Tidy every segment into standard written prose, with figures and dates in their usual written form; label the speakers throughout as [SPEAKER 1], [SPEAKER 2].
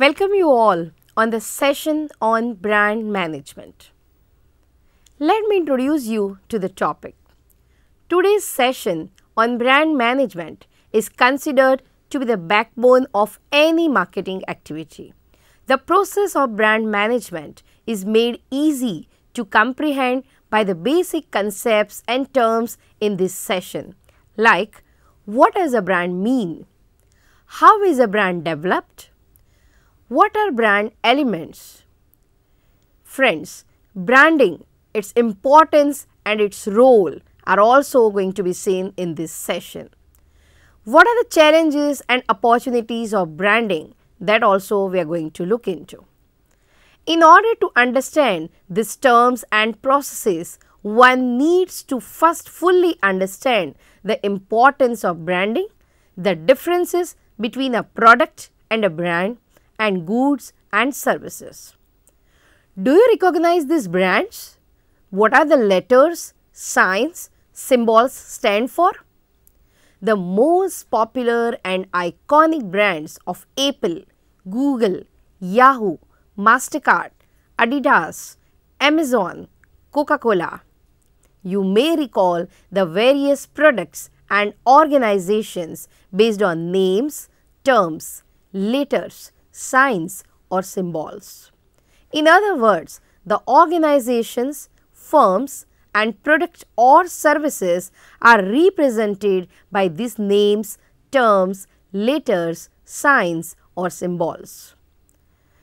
[SPEAKER 1] Welcome you all on the session on brand management. Let me introduce you to the topic. Today's session on brand management is considered to be the backbone of any marketing activity. The process of brand management is made easy to comprehend by the basic concepts and terms in this session, like what does a brand mean? How is a brand developed? What are brand elements? Friends, branding, its importance and its role are also going to be seen in this session. What are the challenges and opportunities of branding? That also we are going to look into. In order to understand these terms and processes, one needs to first fully understand the importance of branding, the differences between a product and a brand, and goods and services. Do you recognize these brands? What are the letters, signs, symbols stand for? The most popular and iconic brands of Apple, Google, Yahoo, MasterCard, Adidas, Amazon, Coca-Cola. You may recall the various products and organizations based on names, terms, letters, signs or symbols. In other words, the organizations, firms and products or services are represented by these names, terms, letters, signs or symbols.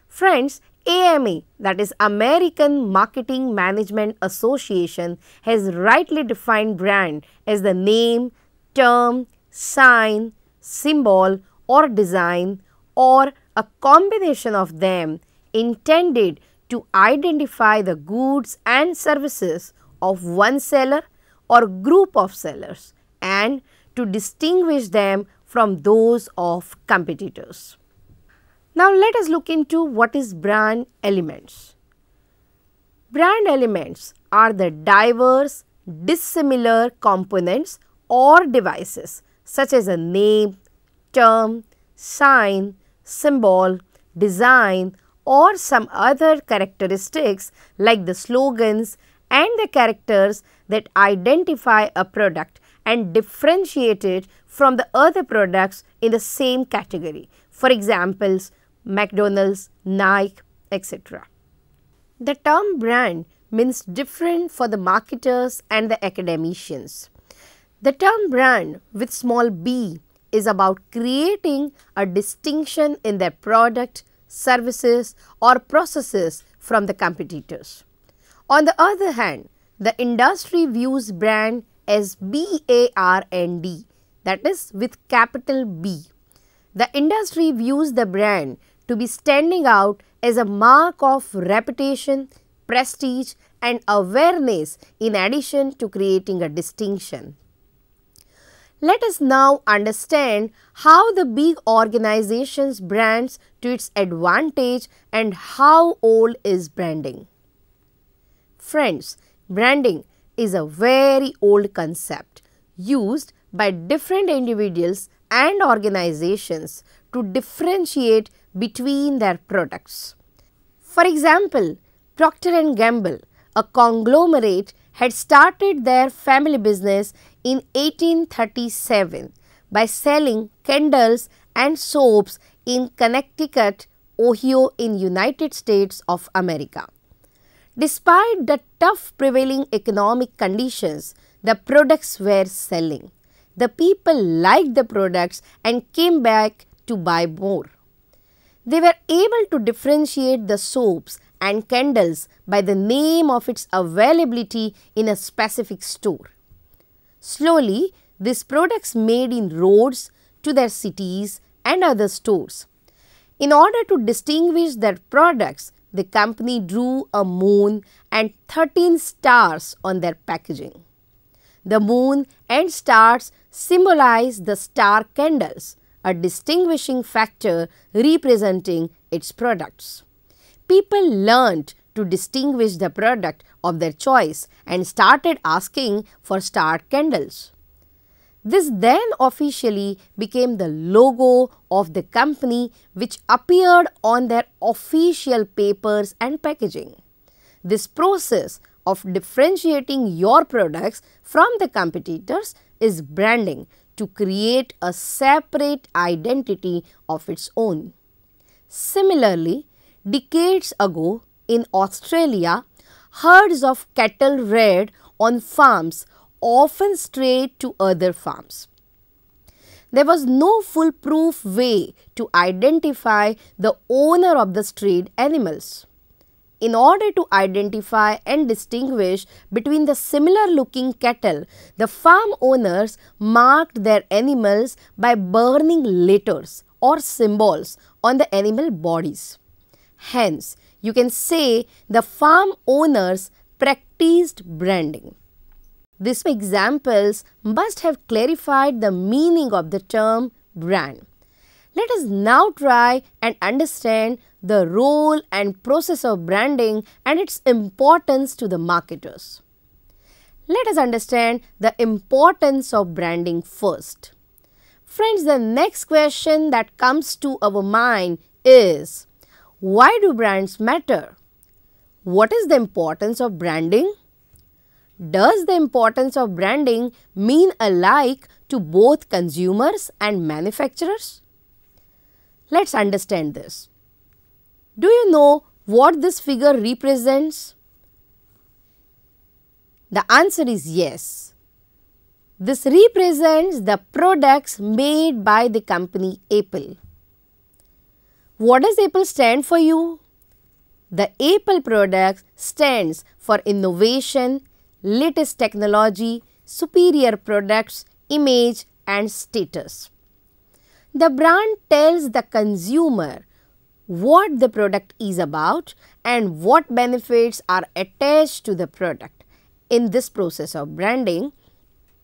[SPEAKER 1] Friends, AMA, that is American Marketing Management Association, has rightly defined brand as the name, term, sign, symbol or design or a combination of them intended to identify the goods and services of one seller or group of sellers and to distinguish them from those of competitors. Now let us look into what is brand elements. Brand elements are the diverse, dissimilar components or devices such as a name, term, sign, symbol, design or some other characteristics like the slogans and the characters that identify a product and differentiate it from the other products in the same category. For example, McDonald's, Nike, etc. The term brand means different for the marketers and the academicians. The term brand with small b is about creating a distinction in their product, services or processes from the competitors. On the other hand, the industry views brand as B-A-R-N-D, that is with capital B. The industry views the brand to be standing out as a mark of reputation, prestige and awareness in addition to creating a distinction. Let us now understand how the big organizations brands to its advantage and how old is branding. Friends, branding is a very old concept used by different individuals and organizations to differentiate between their products. For example, Procter & Gamble, a conglomerate, had started their family business in 1837 by selling candles and soaps in Connecticut, Ohio in United States of America. Despite the tough prevailing economic conditions, the products were selling. The people liked the products and came back to buy more. They were able to differentiate the soaps and candles by the name of its availability in a specific store. Slowly, these products made inroads to their cities and other stores. In order to distinguish their products, the company drew a moon and 13 stars on their packaging. The moon and stars symbolize the star candles, a distinguishing factor representing its products. People learned to distinguish the product of their choice and started asking for star candles. This then officially became the logo of the company, which appeared on their official papers and packaging. This process of differentiating your products from the competitors is branding to create a separate identity of its own. Similarly, decades ago in Australia, herds of cattle reared on farms often strayed to other farms. There was no foolproof way to identify the owner of the strayed animals. In order to identify and distinguish between the similar looking cattle, the farm owners marked their animals by burning letters or symbols on the animal bodies. Hence, you can say the farm owners practiced branding. These examples must have clarified the meaning of the term brand. Let us now try and understand the role and process of branding and its importance to the marketers. Let us understand the importance of branding first. Friends, the next question that comes to our mind is, why do brands matter? What is the importance of branding? Does the importance of branding mean alike to both consumers and manufacturers? Let's understand this. Do you know what this figure represents? The answer is yes. This represents the products made by the company Apple. What does Apple stand for you? The Apple product stands for innovation, latest technology, superior products, image and status. The brand tells the consumer what the product is about and what benefits are attached to the product. In this process of branding,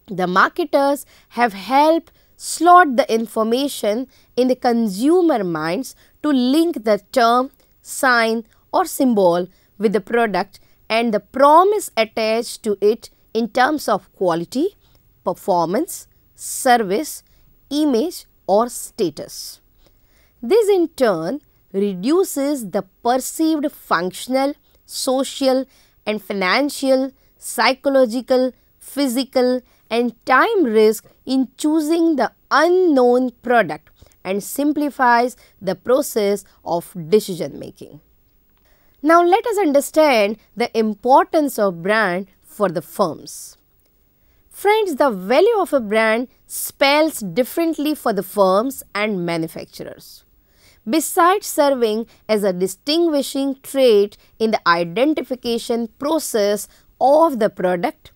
[SPEAKER 1] the marketers have helped slot the information in the consumer minds to link the term, sign or symbol with the product and the promise attached to it in terms of quality, performance, service, image or status. This in turn reduces the perceived functional, social and financial, psychological, physical and time risk in choosing the unknown product and simplifies the process of decision making. Now let us understand the importance of brand for the firms. Friends, the value of a brand spells differently for the firms and manufacturers. Besides serving as a distinguishing trait in the identification process of the product,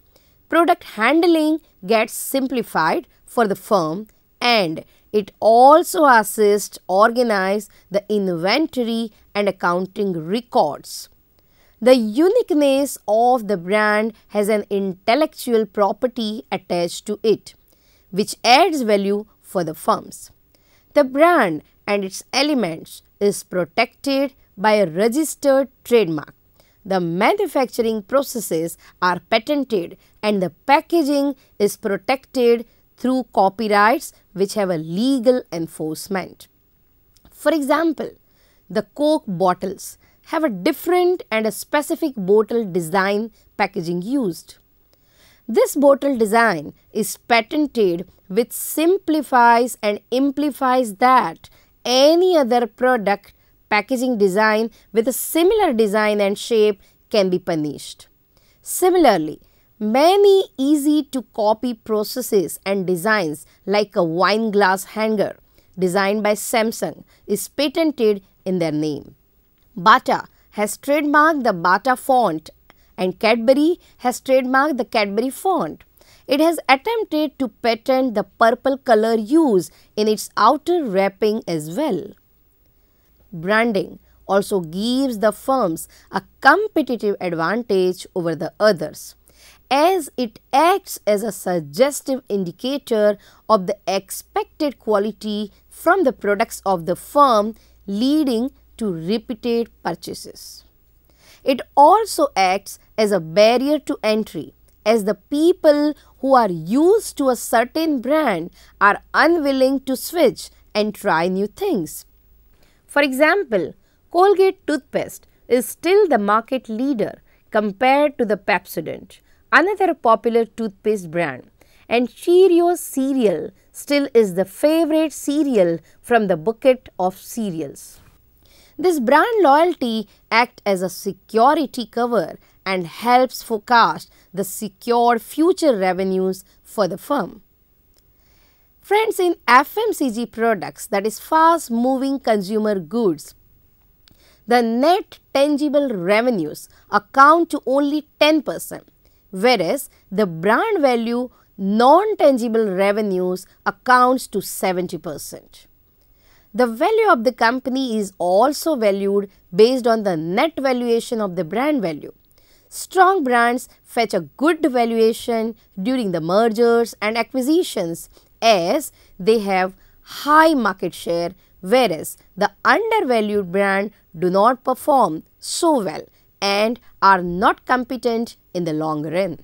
[SPEAKER 1] product handling gets simplified for the firm and it also assists organize the inventory and accounting records. The uniqueness of the brand has an intellectual property attached to it, which adds value for the firms. The brand and its elements is protected by a registered trademark. The manufacturing processes are patented and the packaging is protected through copyrights which have a legal enforcement. For example, the Coke bottles have a different and a specific bottle design packaging used. This bottle design is patented which simplifies and amplifies that any other product packaging design with a similar design and shape can be punished. Similarly, many easy to copy processes and designs like a wine glass hanger designed by Samsung is patented in their name. Bata has trademarked the Bata font and Cadbury has trademarked the Cadbury font. It has attempted to patent the purple color used in its outer wrapping as well. Branding also gives the firms a competitive advantage over the others, as it acts as a suggestive indicator of the expected quality from the products of the firm, leading to repeated purchases. It also acts as a barrier to entry, as the people who are used to a certain brand are unwilling to switch and try new things. For example, Colgate toothpaste is still the market leader compared to the Pepsodent, another popular toothpaste brand, and Cheerios cereal still is the favorite cereal from the bucket of cereals. This brand loyalty acts as a security cover and helps forecast the secure future revenues for the firm. Friends, in FMCG products, that is fast moving consumer goods, the net tangible revenues account to only 10%, whereas the brand value non-tangible revenues accounts to 70%. The value of the company is also valued based on the net valuation of the brand value. Strong brands fetch a good valuation during the mergers and acquisitions as they have high market share, whereas the undervalued brand do not perform so well and are not competent in the long run.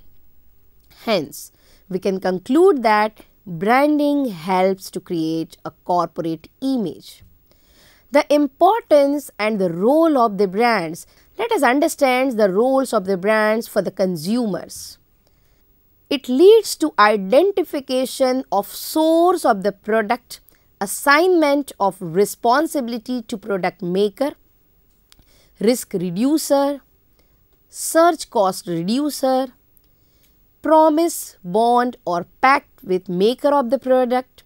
[SPEAKER 1] Hence, we can conclude that branding helps to create a corporate image. The importance and the role of the brands. Let us understand the roles of the brands for the consumers. It leads to identification of source of the product, assignment of responsibility to product maker, risk reducer, search cost reducer, promise, bond or pact with maker of the product,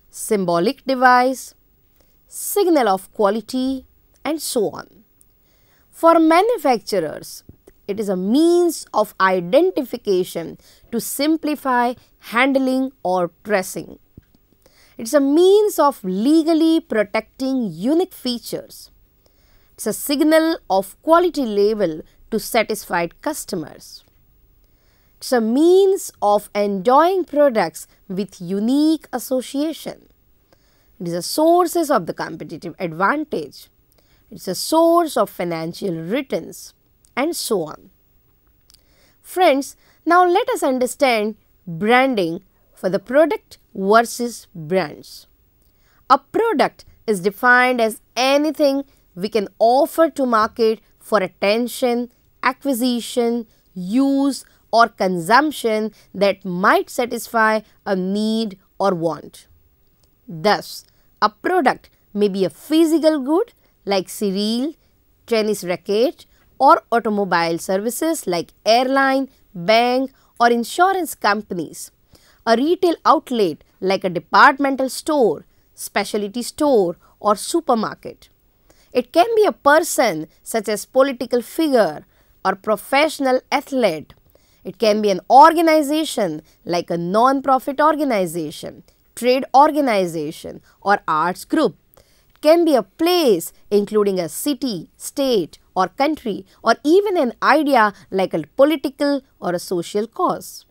[SPEAKER 1] symbolic device, signal of quality, and so on. For manufacturers, it is a means of identification to simplify handling or tracing. It is a means of legally protecting unique features. It is a signal of quality level to satisfied customers. It is a means of enjoying products with unique association. It is a source of the competitive advantage. It is a source of financial returns, and so on. Friends, now let us understand branding for the product versus brands. A product is defined as anything we can offer to market for attention, acquisition, use or consumption that might satisfy a need or want. Thus, a product may be a physical good like cereal, tennis racket, or automobile services like airline, bank or insurance companies. A retail outlet like a departmental store, specialty store or supermarket. It can be a person such as political figure or professional athlete. It can be an organization like a non-profit organization, trade organization or arts group. It can be a place including a city, state or country, or even an idea like a political or a social cause.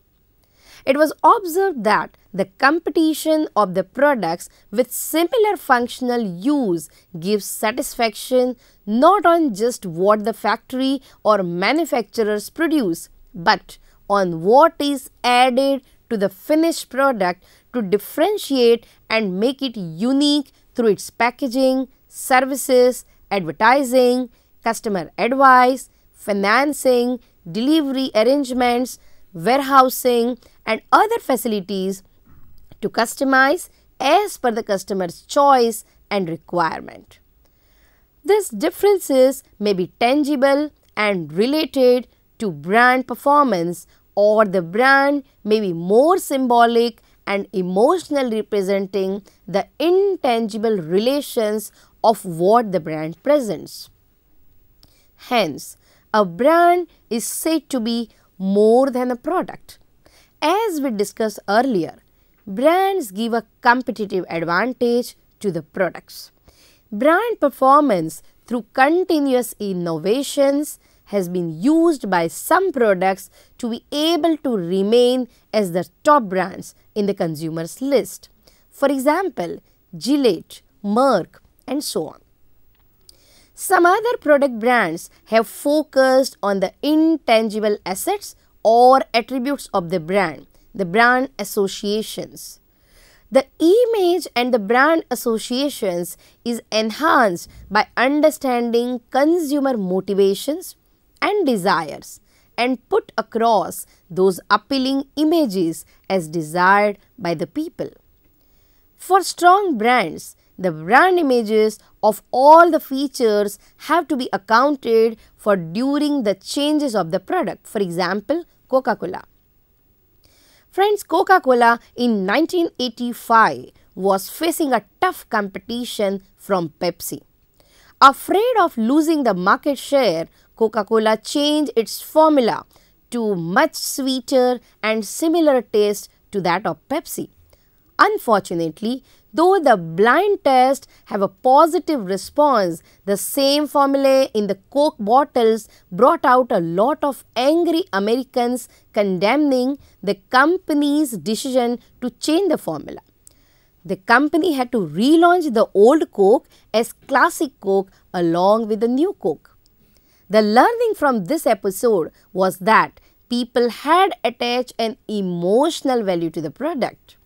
[SPEAKER 1] It was observed that the competition of the products with similar functional use gives satisfaction not on just what the factory or manufacturers produce, but on what is added to the finished product to differentiate and make it unique through its packaging, services, advertising, customer advice, financing, delivery arrangements, warehousing and other facilities to customize as per the customer's choice and requirement. These differences may be tangible and related to brand performance, or the brand may be more symbolic and emotional, representing the intangible relations of what the brand presents. Hence, a brand is said to be more than a product. As we discussed earlier, brands give a competitive advantage to the products. Brand performance through continuous innovations has been used by some products to be able to remain as the top brands in the consumer's list. For example, Gillette, Merck, and so on. Some other product brands have focused on the intangible assets or attributes of the brand, the brand associations. The image and the brand associations is enhanced by understanding consumer motivations and desires and put across those appealing images as desired by the people. For strong brands, the brand images of all the features have to be accounted for during the changes of the product. For example, Coca-Cola. Friends, Coca-Cola in 1985 was facing a tough competition from Pepsi. Afraid of losing the market share, Coca-Cola changed its formula to much sweeter and similar taste to that of Pepsi. Unfortunately, though the blind test have a positive response, the same formulae in the Coke bottles brought out a lot of angry Americans condemning the company's decision to change the formula. The company had to relaunch the old Coke as Classic Coke along with the new Coke. The learning from this episode was that people had attached an emotional value to the product.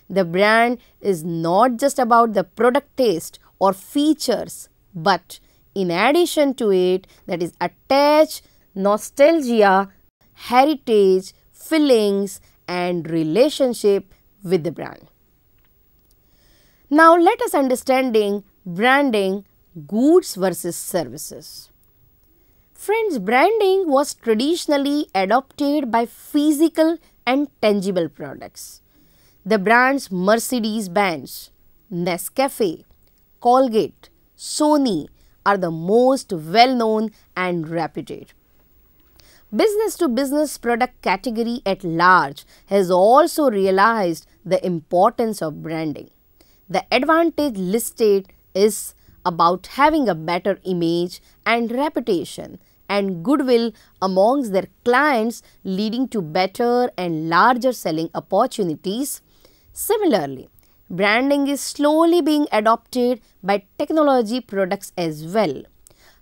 [SPEAKER 1] The brand is not just about the product taste or features, but in addition to it, that is attached nostalgia, heritage, feelings and relationship with the brand. Now let us understanding branding goods versus services. Friends, branding was traditionally adopted by physical and tangible products. The brands Mercedes-Benz, Nescafe, Colgate, Sony are the most well-known and reputed. Business-to-business product category at large has also realized the importance of branding. The advantage listed is about having a better image and reputation and goodwill amongst their clients, leading to better and larger selling opportunities. Similarly, branding is slowly being adopted by technology products as well.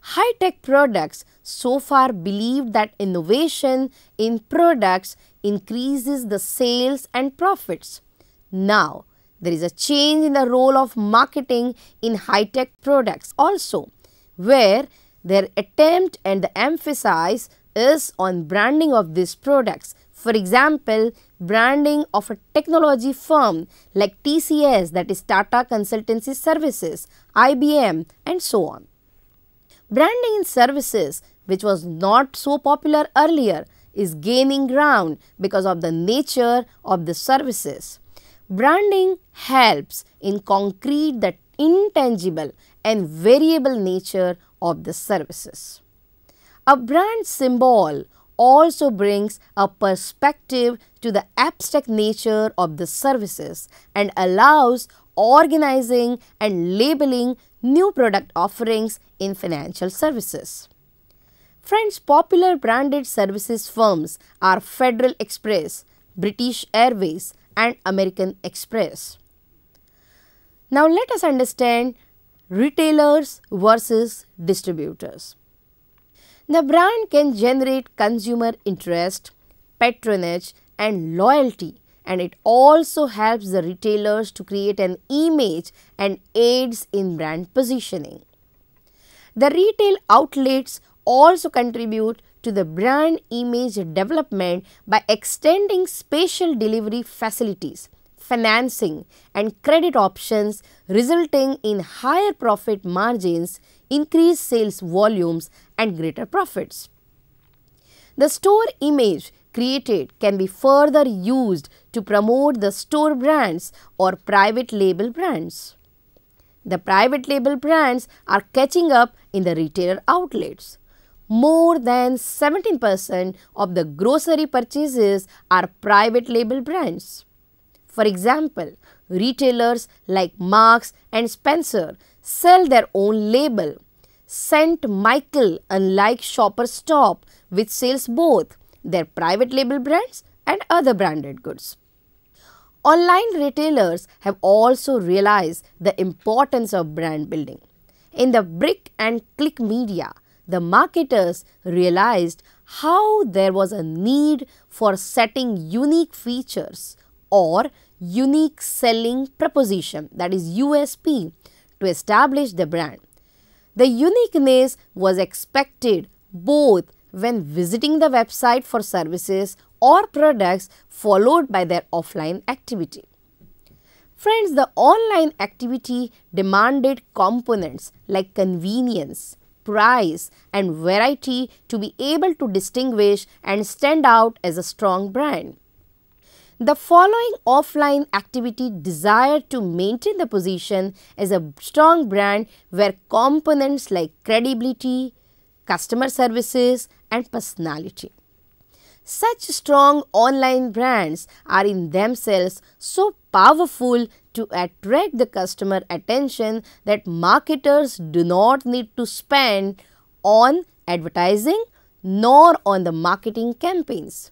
[SPEAKER 1] High-tech products so far believe that innovation in products increases the sales and profits. Now, there is a change in the role of marketing in high-tech products also, where their attempt and the emphasis is on branding of these products. For example, branding of a technology firm like TCS, that is Tata Consultancy Services, IBM and so on. Branding in services, which was not so popular earlier, is gaining ground because of the nature of the services. Branding helps in concrete the intangible and variable nature of the services. A brand symbol also brings a perspective to the abstract nature of the services and allows organizing and labeling new product offerings in financial services. Friends, popular branded services firms are Federal Express, British Airways and American Express. Now let us understand retailers versus distributors. The brand can generate consumer interest, patronage and loyalty, and it also helps the retailers to create an image and aids in brand positioning. The retail outlets also contribute to the brand image development by extending special delivery facilities, financing and credit options, resulting in higher profit margins, increased sales volumes and greater profits. The store image created can be further used to promote the store brands or private label brands. The private label brands are catching up in the retailer outlets. More than 17% of the grocery purchases are private label brands. For example, retailers like Marks and Spencer sell their own label. St. Michael, unlike Shoppers Stop, which sells both their private label brands and other branded goods. Online retailers have also realized the importance of brand building. In the brick and click media, the marketers realized how there was a need for setting unique features or unique selling proposition, that is USP, to establish the brand. The uniqueness was expected both when visiting the website for services or products followed by their offline activity. Friends, the online activity demanded components like convenience, price and variety to be able to distinguish and stand out as a strong brand. The following offline activity desired to maintain the position as a strong brand were components like credibility, customer services and personality. Such strong online brands are in themselves so powerful to attract the customer attention that marketers do not need to spend on advertising nor on the marketing campaigns.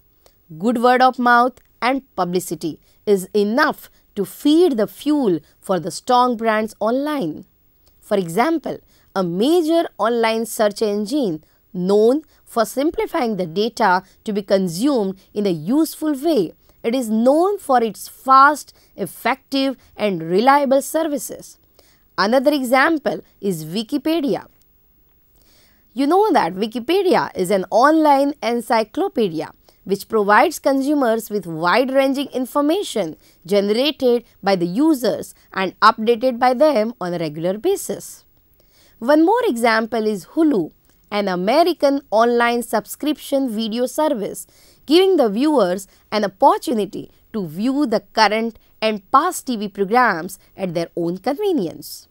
[SPEAKER 1] Good word of mouth and publicity is enough to feed the fuel for the strong brands online. For example, a major online search engine known for simplifying the data to be consumed in a useful way. It is known for its fast, effective and reliable services. Another example is Wikipedia. You know that Wikipedia is an online encyclopedia which provides consumers with wide-ranging information generated by the users and updated by them on a regular basis. One more example is Hulu, an American online subscription video service, giving the viewers an opportunity to view the current and past TV programs at their own convenience.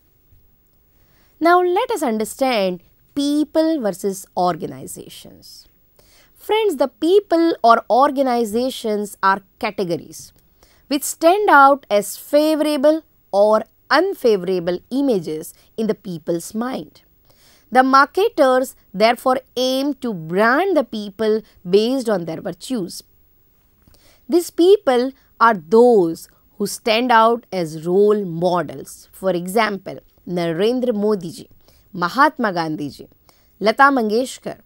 [SPEAKER 1] Now let us understand people versus organizations. Friends, the people or organizations are categories which stand out as favorable or unfavorable images in the people's mind. The marketers therefore aim to brand the people based on their virtues. These people are those who stand out as role models. For example, Narendra Modi ji, Mahatma Gandhi ji, Lata Mangeshkar,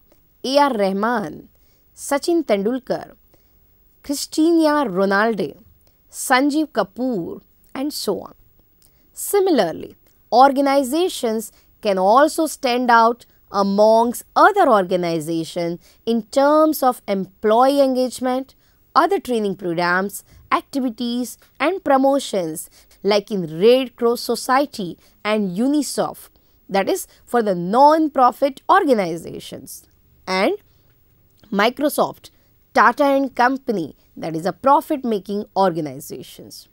[SPEAKER 1] A.R. Rahman, Sachin Tendulkar, Cristiano Ronaldo, Sanjeev Kapoor and so on. Similarly, organizations can also stand out amongst other organizations in terms of employee engagement, other training programs, activities and promotions like in Red Cross Society and UNICEF, that is for the non-profit organizations, and Microsoft, Tata and Company, that is a profit-making organizations.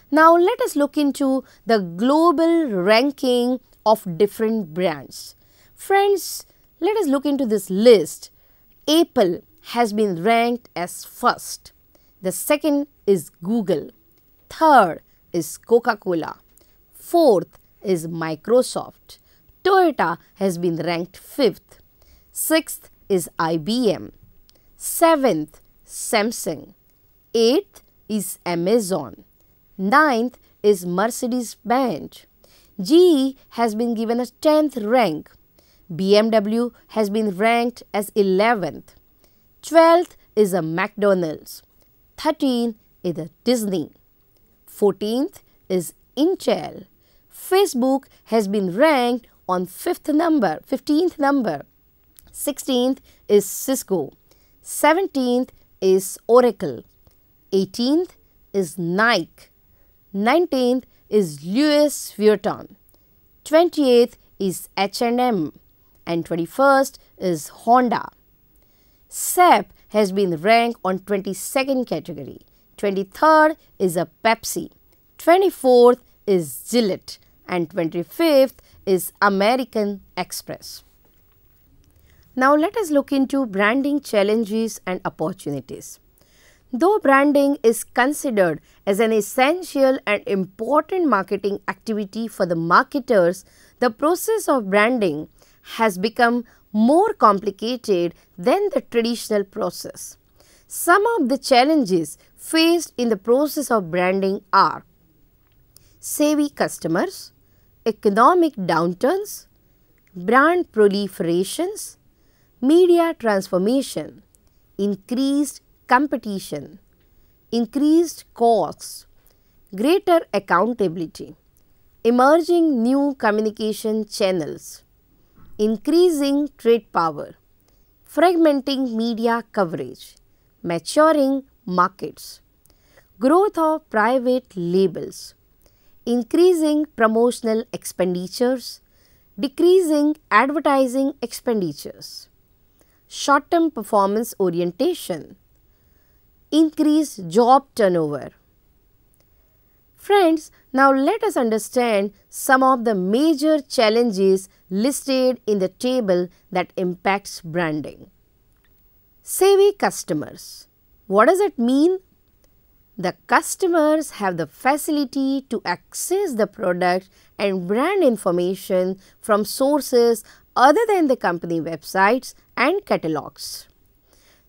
[SPEAKER 1] Now let us look into the global ranking of different brands. Friends, let us look into this list. Apple has been ranked as first. The second is Google. Third is Coca-Cola. Fourth is Microsoft. Toyota has been ranked fifth. Sixth is IBM. Seventh, Samsung. Eighth is Amazon. Ninth is Mercedes-Benz. GE has been given a 10th rank. BMW has been ranked as 11th. 12th is a McDonald's. 13th is a Disney. 14th is Intel. Facebook has been ranked on 15th number. 16th is Cisco. 17th is Oracle. 18th is Nike. 19th is Louis Vuitton. 28th is H&M and 21st is Honda. SAP has been ranked on 22nd category. 23rd is a Pepsi. 24th is Gillette and 25th is American Express. Now let us look into branding challenges and opportunities. Though branding is considered as an essential and important marketing activity for the marketers, the process of branding has become more complicated than the traditional process. Some of the challenges faced in the process of branding are savvy customers, economic downturns, brand proliferations, media transformation, increased competition, increased costs, greater accountability, emerging new communication channels, increasing trade power, fragmenting media coverage, maturing markets, growth of private labels, increasing promotional expenditures, decreasing advertising expenditures, short-term performance orientation, increased job turnover. Friends, now let us understand some of the major challenges listed in the table that impacts branding. Savvy customers. What does it mean? The customers have the facility to access the product and brand information from sources other than the company websites and catalogs.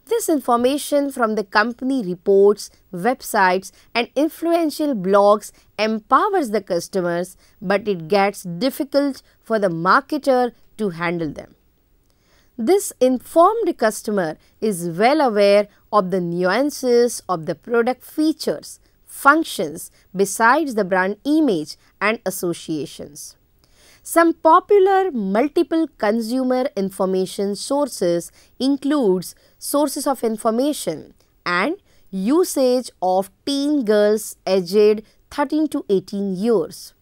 [SPEAKER 1] This information from the company reports, websites and influential blogs empowers the customers, but it gets difficult for the marketer to handle them. This informed customer is well aware of the nuances of the product features, functions besides the brand image and associations. Some popular multiple consumer information sources includes sources of information and usage of teen girls aged 13 to 18 years.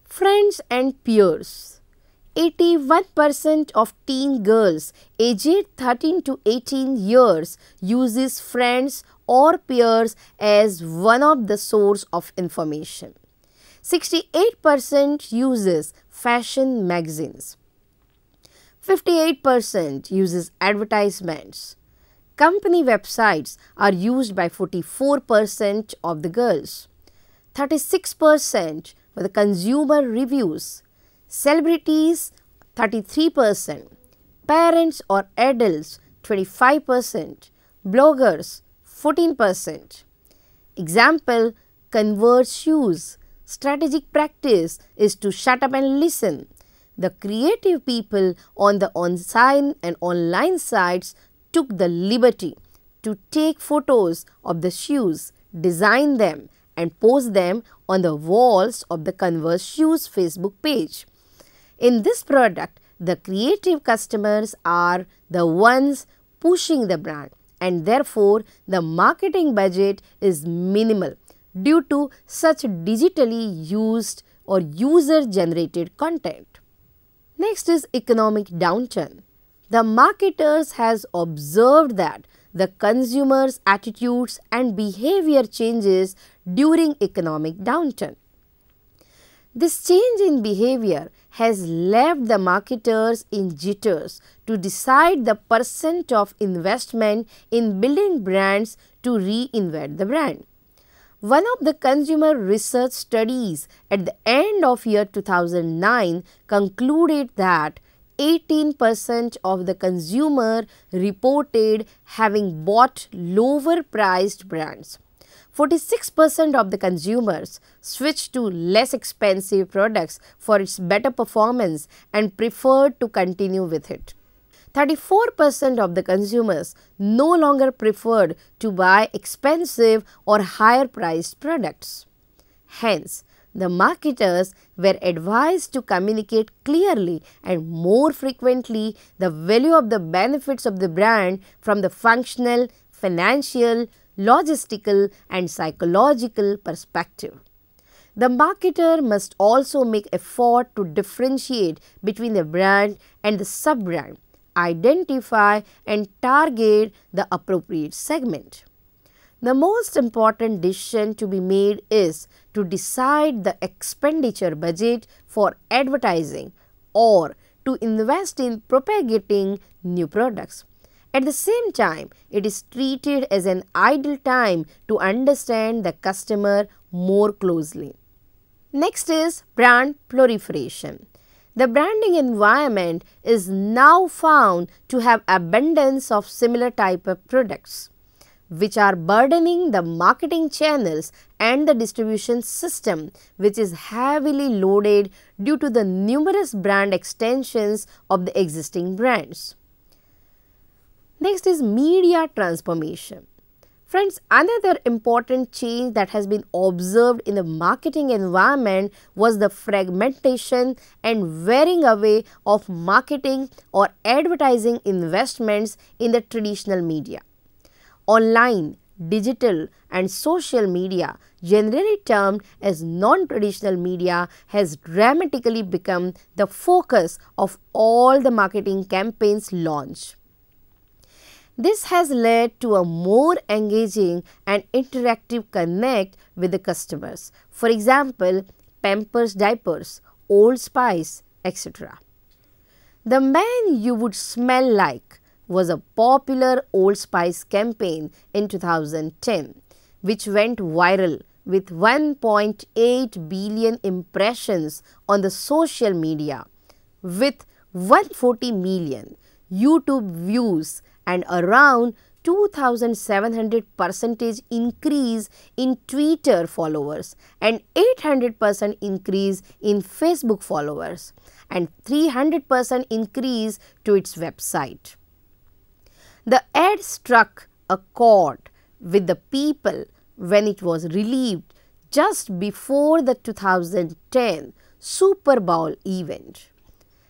[SPEAKER 1] Friends and peers. 81% of teen girls aged 13 to 18 years uses friends or peers as one of the source of information. 68% uses fashion magazines. 58% uses advertisements. Company websites are used by 44% of the girls. 36% for the consumer reviews. Celebrities 33%, parents or adults 25%, bloggers 14%. Example, Converse shoes. Strategic practice is to shut up and listen. The creative people on the on-site and online sites took the liberty to take photos of the shoes, design them and post them on the walls of the Converse shoes Facebook page. In this product, the creative customers are the ones pushing the brand and therefore the marketing budget is minimal due to such digitally used or user-generated content. Next is economic downturn. The marketers has observed that the consumers' attitudes and behavior changes during economic downturn. This change in behavior has left the marketers in jitters to decide the percent of investment in building brands to reinvent the brand. One of the consumer research studies at the end of year 2009 concluded that 18% of the consumer reported having bought lower priced brands. 46% of the consumers switched to less expensive products for its better performance and preferred to continue with it. 34% of the consumers no longer preferred to buy expensive or higher priced products. Hence, the marketers were advised to communicate clearly and more frequently the value of the benefits of the brand from the functional, financial, logistical and psychological perspective. The marketer must also make effort to differentiate between the brand and the sub-brand, identify and target the appropriate segment. The most important decision to be made is to decide the expenditure budget for advertising or to invest in propagating new products. At the same time, it is treated as an ideal time to understand the customer more closely. Next is brand proliferation. The branding environment is now found to have abundance of similar type of products. which are burdening the marketing channels and the distribution system, which is heavily loaded due to the numerous brand extensions of the existing brands. Next is media transformation. Friends, another important change that has been observed in the marketing environment was the fragmentation and wearing away of marketing or advertising investments in the traditional media. Online, digital and social media, generally termed as non-traditional media, has dramatically become the focus of all the marketing campaigns launched. This has led to a more engaging and interactive connect with the customers. For example, Pampers diapers, Old Spice, etc. The Man You Would Smell Like was a popular Old Spice campaign in 2010, which went viral with 1.8 billion impressions on the social media, with 140 million YouTube views and around 2,700% increase in Twitter followers and 800% increase in Facebook followers and 300% increase to its website. The ad struck a chord with the people when it was released just before the 2010 Super Bowl event.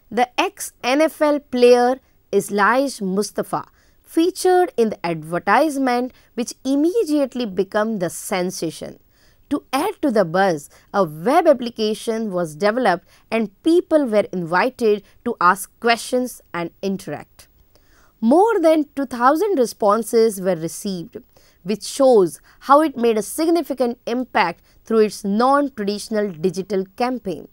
[SPEAKER 1] The ex-NFL player Elijah Mustafa featured in the advertisement, which immediately became the sensation. To add to the buzz, a web application was developed and people were invited to ask questions and interact. More than 2,000 responses were received, which shows how it made a significant impact through its non-traditional digital campaign,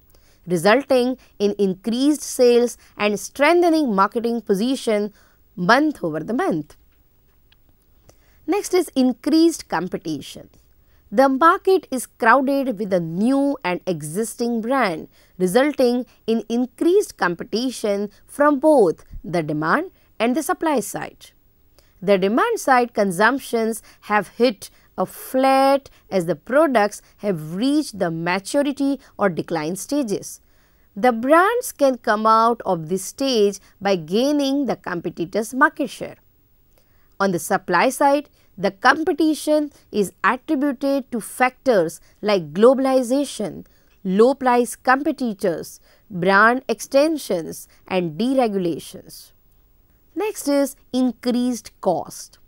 [SPEAKER 1] resulting in increased sales and strengthening marketing position month over the month. Next is increased competition. The market is crowded with a new and existing brand, resulting in increased competition from both the demand and the supply side. The demand side consumptions have hit a flat as the products have reached the maturity or decline stages. The brands can come out of this stage by gaining the competitors' market share. On the supply side, the competition is attributed to factors like globalization, low price competitors, brand extensions and deregulations. Next is increased cost.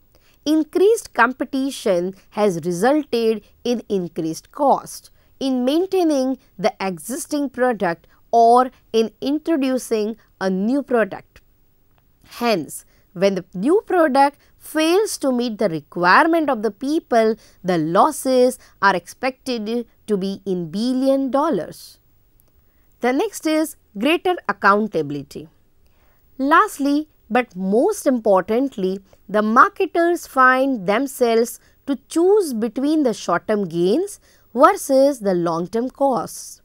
[SPEAKER 1] Increased competition has resulted in increased cost in maintaining the existing product or in introducing a new product. Hence, when the new product fails to meet the requirement of the people, the losses are expected to be in billion dollars. The next is greater accountability. Lastly, but most importantly, the marketers find themselves to choose between the short-term gains versus the long-term costs.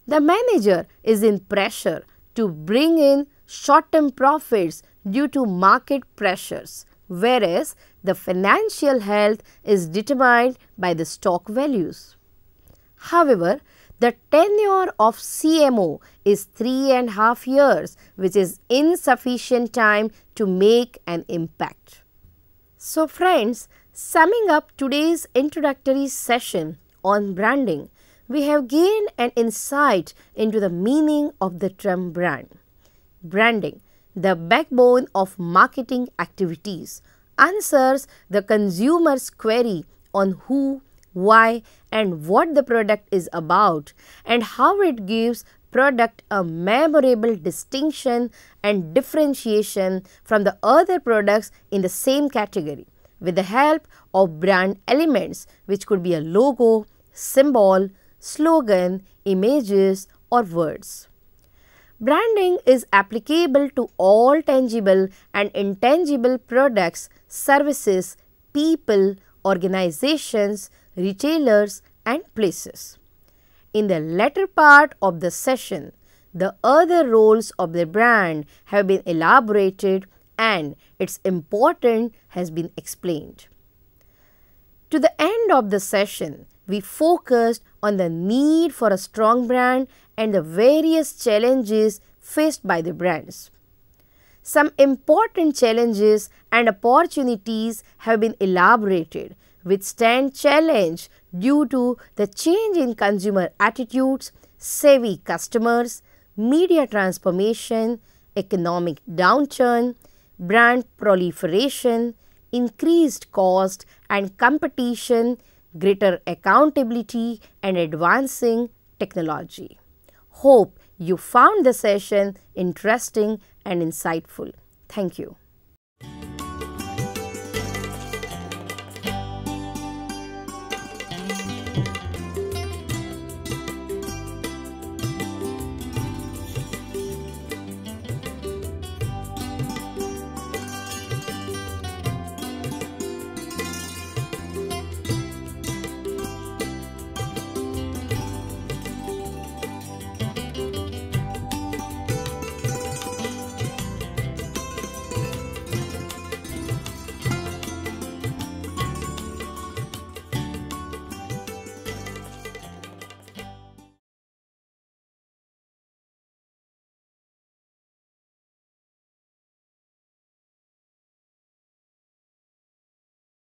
[SPEAKER 1] The manager is in pressure to bring in short-term profits due to market pressures, whereas the financial health is determined by the stock values. However, the tenure of CMO is 3.5 years, which is insufficient time to make an impact. So friends, summing up today's introductory session on branding, we have gained an insight into the meaning of the term brand. Branding, the backbone of marketing activities, answers the consumer's query on who, why and what the product is about and how it gives product a memorable distinction and differentiation from the other products in the same category with the help of brand elements, which could be a logo, symbol, slogan, images or words. Branding is applicable to all tangible and intangible products, services, people, organizations, retailers and places. In the latter part of the session, the other roles of the brand have been elaborated and its importance has been explained. To the end of the session, we focused on the need for a strong brand and the various challenges faced by the brands. Some important challenges and opportunities have been elaborated, which stand challenge due to the change in consumer attitudes, savvy customers, media transformation, economic downturn, brand proliferation, increased cost and competition, greater accountability, and advancing technology. Hope you found the session interesting and insightful. Thank you.